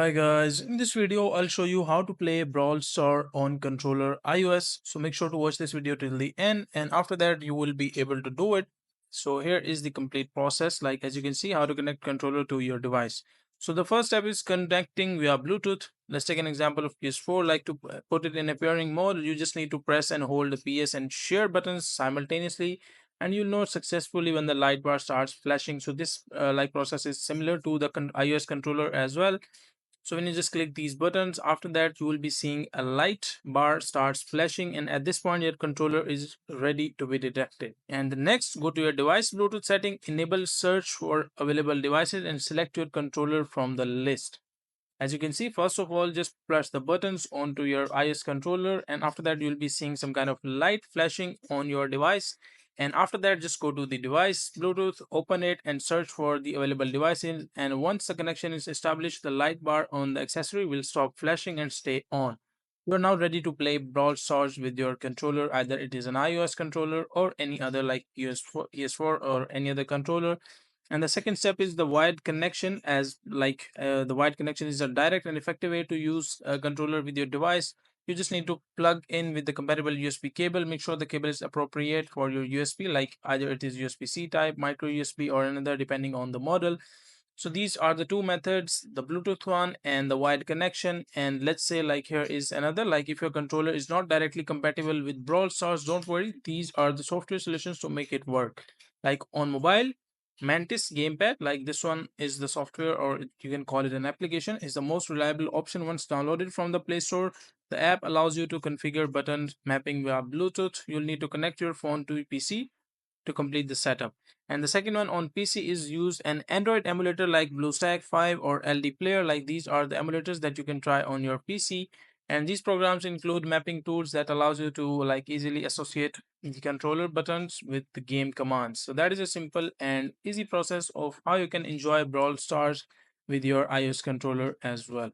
Hi guys, in this video I'll show you how to play Brawl Star on controller iOS. So make sure to watch this video till the end and after that you will be able to do it. So here is the complete process, like as you can see how to connect controller to your device. So the first step is connecting via Bluetooth. Let's take an example of PS4. Like to put it in a pairing mode, you just need to press and hold the PS and share buttons simultaneously and you'll know successfully when the light bar starts flashing. So this like process is similar to the iOS controller as well. So when you just click these buttons, after that you will be seeing a light bar starts flashing, and at this point your controller is ready to be detected. And the next, go to your device Bluetooth setting, enable search for available devices and select your controller from the list. As you can see, first of all, just press the buttons onto your iOS controller, and after that you'll be seeing some kind of light flashing on your device. And after that, just go to the device Bluetooth, open it and search for the available devices, and once the connection is established, the light bar on the accessory will stop flashing and stay on. You are now ready to play Brawl Stars with your controller, either it is an iOS controller or any other like PS4 or any other controller. And the second step is the wired connection, as the wired connection is a direct and effective way to use a controller with your device. You just need to plug in with the compatible USB cable. Make sure the cable is appropriate for your USB, like either it is USB-C type, micro USB, or another depending on the model. So these are the two methods, the Bluetooth one and the wired connection. And let's say like here is another, like if your controller is not directly compatible with Brawl Stars, don't worry, these are the software solutions to make it work. Like on mobile, Mantis gamepad, like this one is the software, or you can call it an application, is the most reliable option. Once downloaded from the Play Store, the app allows you to configure button mapping via Bluetooth. You'll need to connect your phone to your PC to complete the setup. And the second one on PC is use an Android emulator like BlueStack 5 or LD Player. Like these are the emulators that you can try on your PC. And these programs include mapping tools that allows you to like easily associate the controller buttons with the game commands. So that is a simple and easy process of how you can enjoy Brawl Stars with your iOS controller as well.